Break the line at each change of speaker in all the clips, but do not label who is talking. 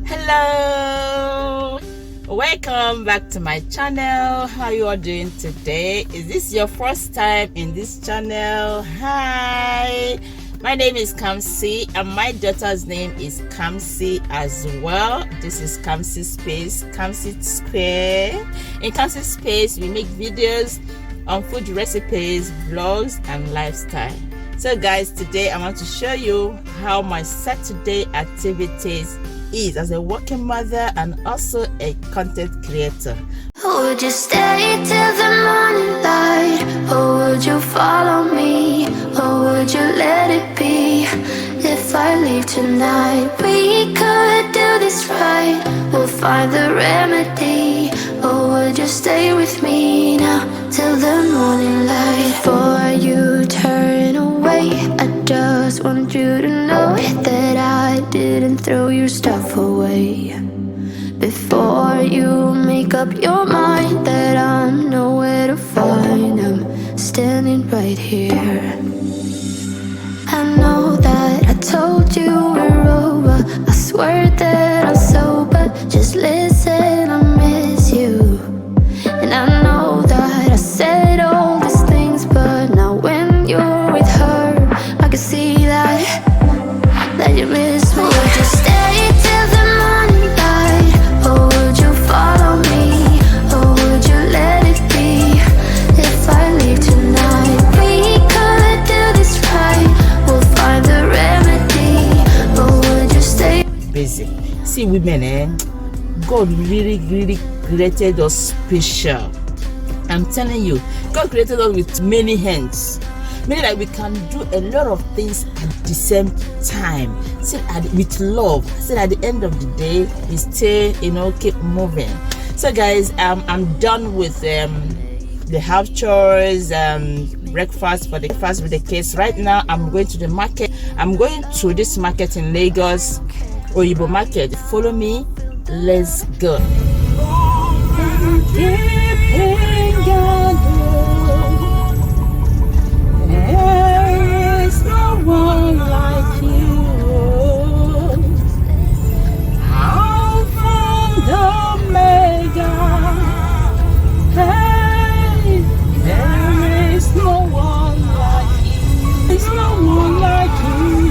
Hello, welcome back to my channel. How you all doing today? Is this your first time in this channel? Hi, my name is Kamsi and my daughter's name is Kamsi as well. This is Kamsi Space, Kamsi Square. In Kamsi Space we make videos on food recipes, vlogs and lifestyle. So guys, today I want to show you how my Saturday activities is as a working mother and also a content creator.
Would you stay till the morning light, or would you follow me, or would you let it be? If I leave tonight, we could do this right, we'll find the remedy. Or would you stay with me now till the morning light? Before you turn away, I just want you to know that I didn't throw your stuff away. Before you make up your mind that I'm nowhere to find, I'm standing right here. I know that I told you we're over, I swear that I'm sober. Just listen, I miss you. And I know that I said all these things, but now when you're with her, I can see that you miss me. Would you stay till the morning light, or would you follow me, or would you let it be? If I leave tonight, we could do this right, we'll find the remedy. Or would you stay?
Busy. See, women, God really created us special. I'm telling you, God created us with many hands. Meaning that we can do a lot of things at the same time. Still with love. Still at the end of the day, we stay, keep moving. So guys, I'm done with the house chores, breakfast for the fast with the kids. Right now, I'm going to the market. I'm going to this market in Lagos, OGBONO market. Follow me. Let's go. There's no one like you. Alpha and Omega. Hey, there is no one like you. There's no one like you.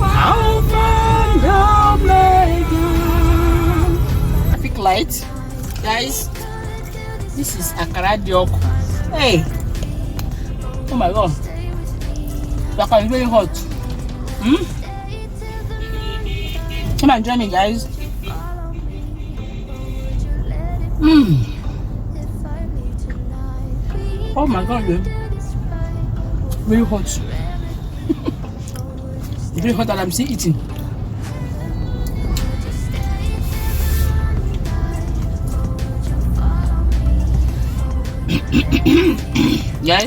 Alpha and Omega. Traffic light, guys. This is Akara Diok. Hey! Oh my god. That is very hot. Come and join me, guys. Oh my god, very hot. Very hot that I'm still eating. Yeah?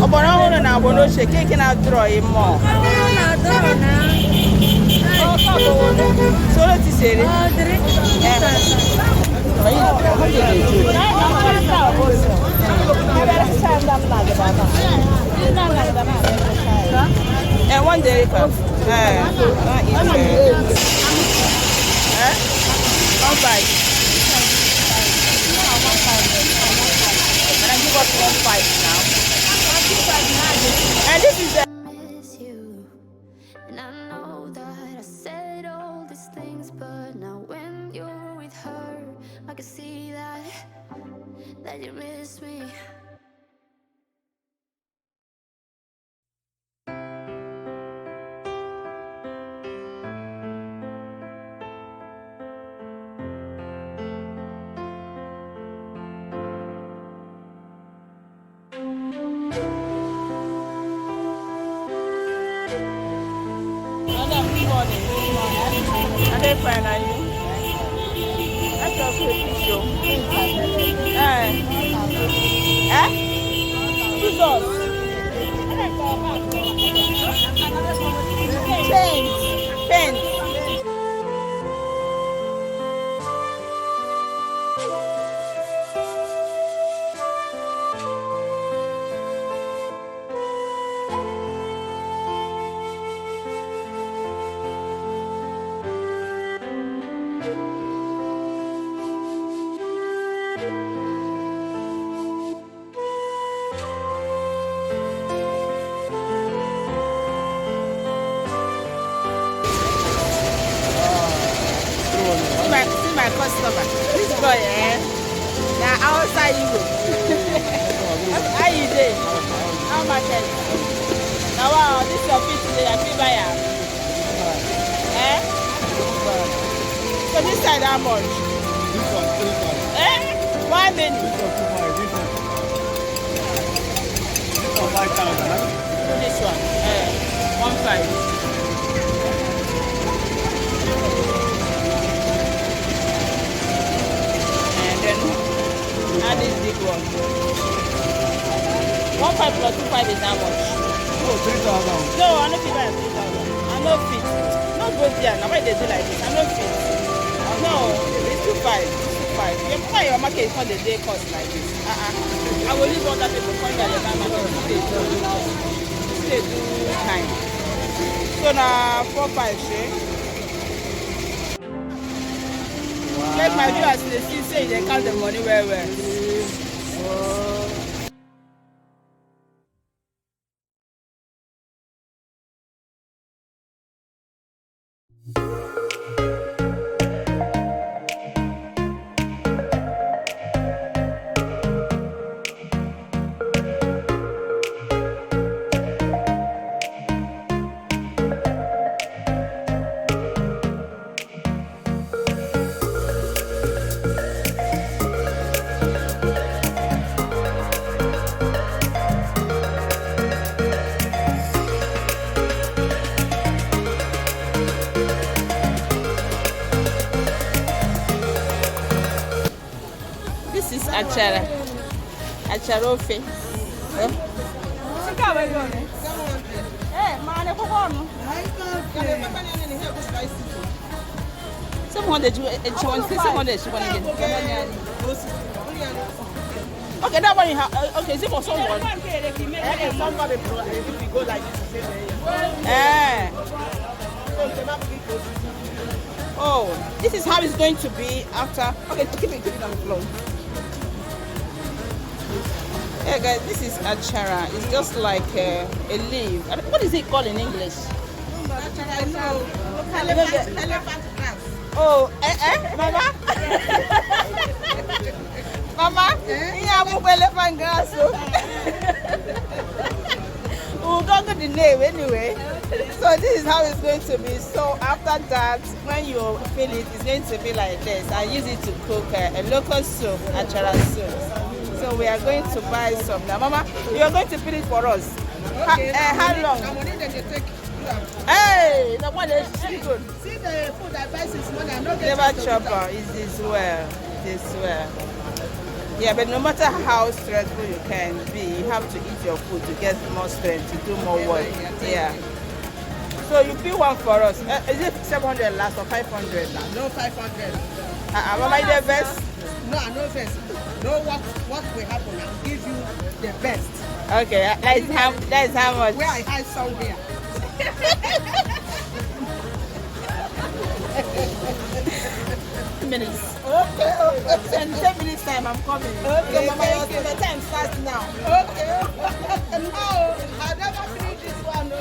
OGBONO na OGBONO shake na draw him more. Solo ti sere. One day one bite. And I give us 1.5 now. And this is
Miss you. And I know that I said all these things, but now when you're with her, I can see that you miss me.
and they find you. That's a pretty show. Jesus. Paint. my customer. This boy, now outside Europe. How you doing? How much is it? Now, wow, this is your fish today. I feel buyer. So this side, how much?
This one, 3,000.
Why many?
This one, 5,000.
This one, 1,500. And then add this big one. 1,500 plus 2,500 is how much?
Oh, 3,000.
No, I don't feel like 3,000. I no fit. No go there. Now why they do like this? I no fit. No, it's 2,500. Your price, your market is not the day cost like this. I will leave all that people point that your market stay do time. So now 4,500. Let my viewers they see say they count the money well. This is achara. Achara ofe. Okay, that one you have. Okay, is it for someone? Somebody if you go like this. Oh, this is how it's going to be after. Okay, keep it on the floor. Yeah, guys, this is achara. It's just like a leaf. What is it called in English? Elephant grass. Oh, Mama? Mama? Elephant grass. We'll go to the name anyway. So this is how it's going to be. So after that, when you fill it, it's going to be like this. I use it to cook a local soup, achara soup. So we are going to buy some now. Mama, you are going to fill it for us. Okay. How long? Hey, the one is good. See the food I buy this morning. Never chopper. Is this well? This well. Yeah, but no matter how stressful you can be, you have to eat your food to get more strength, to do more work. Yeah. So you pick one for us. Is it 700 last or 500 last?
No, 500.
Am I the best?
No, I know best. Know what will happen. I'll give you the best.
Okay, that is how much.
Where I hide somewhere.
Minutes. Okay. 10 minutes time, I'm coming. Okay, Mama, the time starts now.
Okay. No, I'll never finish this one.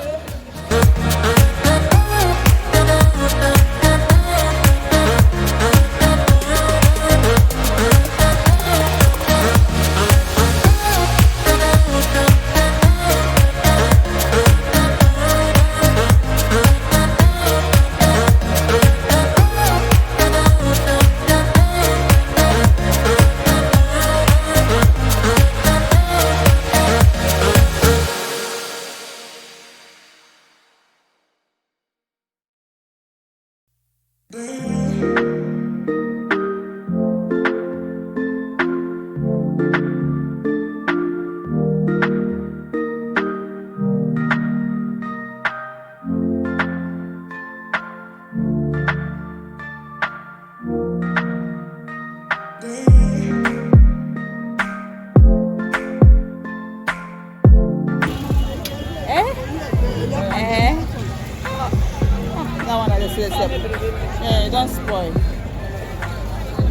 Yeah, don't spoil.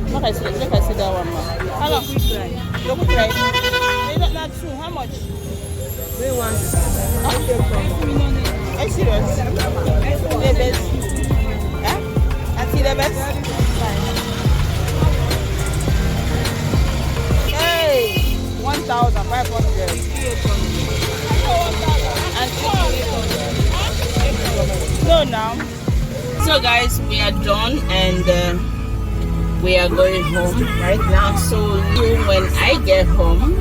Look, I see that one now. How long? Look, right? Not true. How much?
3,100.
Are you serious? The best. Huh? I see the best. Fine.
1,000. 500.
No, now. So guys, we are done and we are going home right now. So when I get home,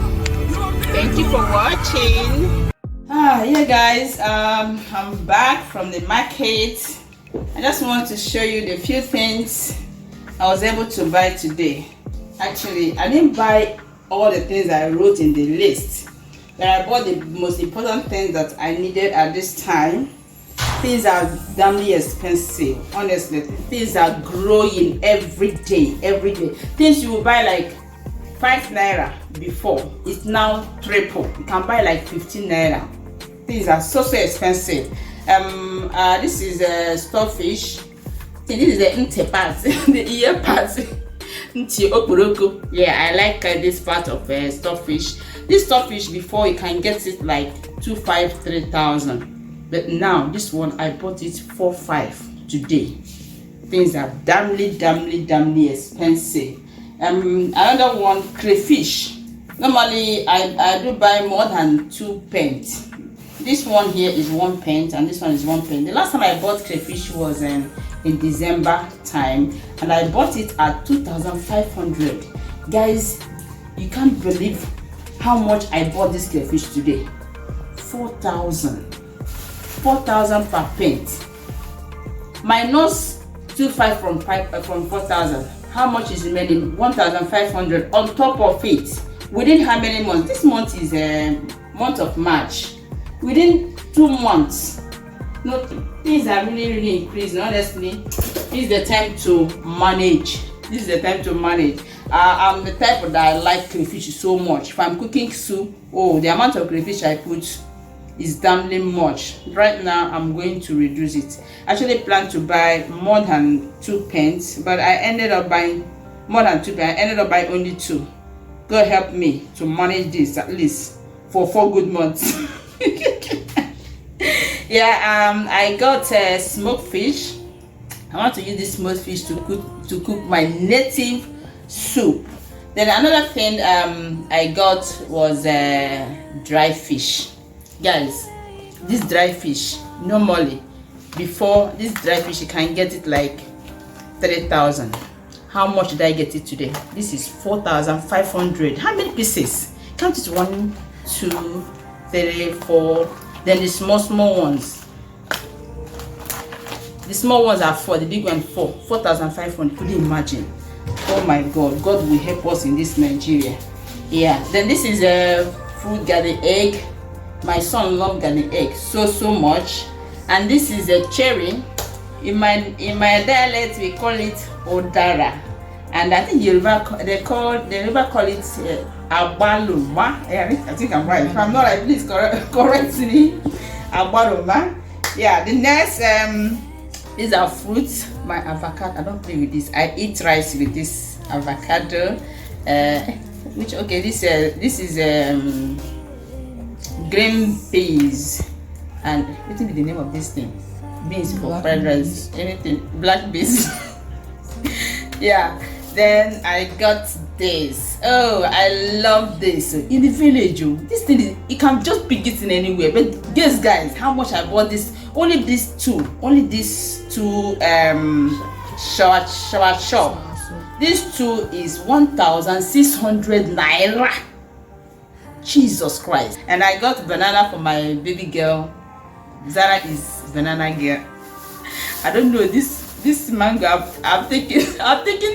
thank you for watching. Yeah guys, I'm back from the market. I just want to show you the few things I was able to buy today. Actually, I didn't buy all the things I wrote in the list, but I bought the most important things that I needed at this time. Things are damnly expensive, honestly. Things are growing every day. Things you will buy like 5 naira before, it's now triple. You can buy like 15 naira. Things are so expensive. This is a stockfish. This is the inte part, the ear part. Yeah, I like this part of stockfish. This stockfish before you can get it like 2,500, 3,000. But now this one I bought it 4,500 today. Things are damnly expensive. Another one, crayfish. Normally I do buy more than 2 pence. This one here is 1 pence and this one is 1 pence. The last time I bought crayfish was in December time, and I bought it at 2,500. Guys, you can't believe how much I bought this crayfish today. 4,000 per pint. Minus 2,500 from 4,000. How much is remaining? 1,500 on top of it. Within how many months? This month is a month of March. Within 2 months, no, things are really increasing. Honestly, this is the time to manage. I'm the type that I like crayfish so much. If I'm cooking soup, the amount of crayfish I put is damnly much. Right now I'm going to reduce it. I actually plan to buy more than 2 pence, but I ended up buying more than 2 pence. I ended up buying only 2. God help me to manage this at least for 4 good months. Yeah, I got smoked fish. I want to use this smoked fish to cook my native soup. Then another thing I got was dry fish. Guys, this dry fish, normally before this dry fish you can get it like 3,000. How much did I get it today? This is 4,500. How many pieces? Count it 1, 2, 3, 4. Then the small ones. The small ones are 4, the big one 4. 4,500. Could you imagine? Oh my God, God will help us in this Nigeria. Yeah. Then this is a fruit garden egg. My son loves garden egg so much. And this is a cherry. In my dialect we call it odara, and I think Yoruba call it abaluma. I think I'm right. If I'm not right, please correct me. Abaluma. Yeah. The next these are fruits. My avocado. I don't play with this. I eat rice with this avocado. This is green peas, and what is the name of this thing? Beans for fried rice, anything, black beans. Yeah. Then I got this. Oh, I love this. In the village, this thing is, you can just pick it in anywhere. But guess guys, how much I bought this? Only these two shower shop. This two is 1,600 naira. Jesus Christ. And I got banana for my baby girl. Zara is banana girl. I don't know, this mango I've taken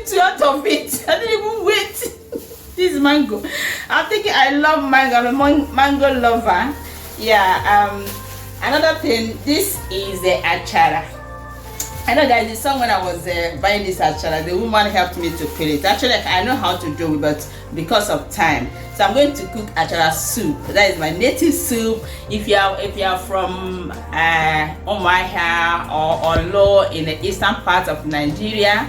2 out of it. I didn't even wait. This mango, I love mango. I'm a mango lover. Yeah. Another thing, this is the achara. I know guys, the song when I was buying this achara, the woman helped me to peel it. Actually, I know how to do it, but because of time, so I'm going to cook achara soup. That is my native soup. If you are from Umuahia or Olo in the eastern part of Nigeria,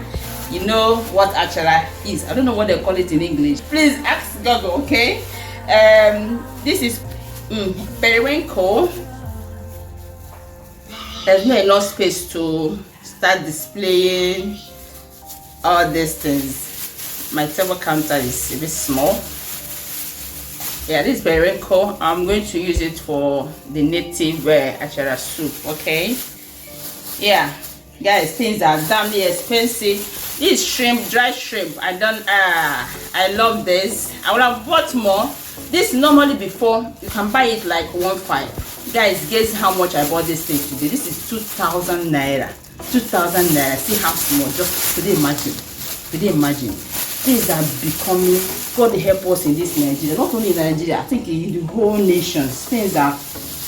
you know what achara is. I don't know what they call it in English. Please ask Google, okay? This is periwinkle. There's not enough space to start displaying all these things. My table counter is a bit small. Yeah, this periwinkle, I'm going to use it for the native achara soup. Okay, yeah guys, things are damnly expensive. This shrimp, dry shrimp, I love this. I would have bought more. This normally before you can buy it like 1.5. Guys, guess how much I bought this thing today? This is 2,000 naira. 2,000 naira. See how small. Just could you imagine? Could you imagine? Things are becoming, God help us in this Nigeria. Not only in Nigeria, I think in the whole nation, things are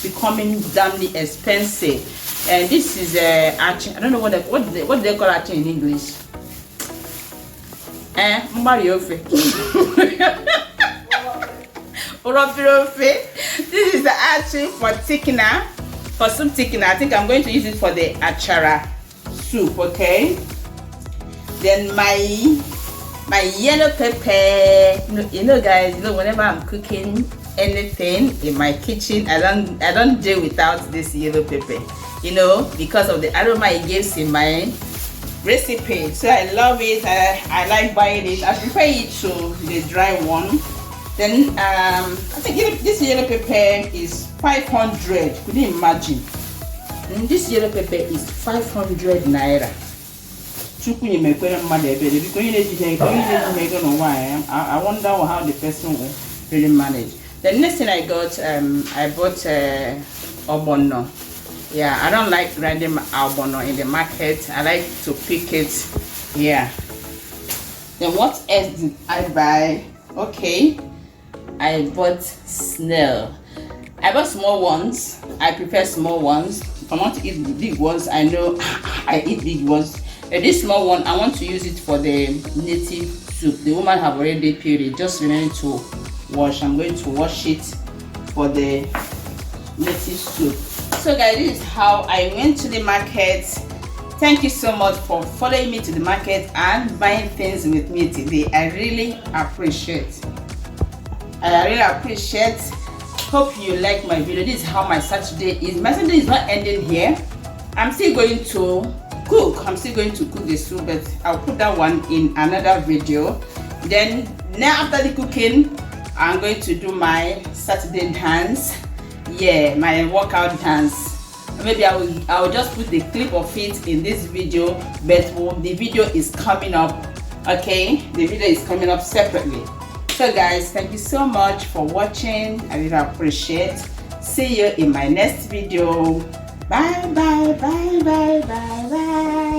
becoming damnly expensive. And this is achi. I don't know what do they call achi in English? Mariofe. This is the achi for thickener, for soup thickener. I think I'm going to use it for the achara soup. Okay. Then my yellow pepper. You know guys, whenever I'm cooking anything in my kitchen, I don't do without this yellow pepper, because of the aroma it gives in my recipe. So I love it. I like buying it. I prefer it to the dry one. Then I think this yellow pepper is 500. Could you imagine? And this yellow pepper is 500 naira. I wonder how the person will really manage. The next thing I got, I bought OGBONO. Yeah, I don't like random OGBONO in the market. I like to pick it. Yeah. Then what else did I buy? Okay, I bought snail. I bought small ones. I prefer small ones. If I want to eat the big ones, I know I eat big ones. This small one, I want to use it for the native soup. The woman have already peeled it, just remaining to wash. I'm going to wash it for the native soup. So guys, this is how I went to the market. Thank you so much for following me to the market and buying things with me today. I really appreciate. Hope you like my video. This is how my Saturday is. My Saturday is not ending here. I'm still going to cook. The soup, but I'll put that one in another video. Then now after the cooking, I'm going to do my Saturday dance. Yeah, my workout dance. Maybe I will just put the clip of it in this video, but the video is coming up. Okay, the video is coming up separately. So guys, thank you so much for watching. I really appreciate. See you in my next video. Bye bye bye bye bye bye.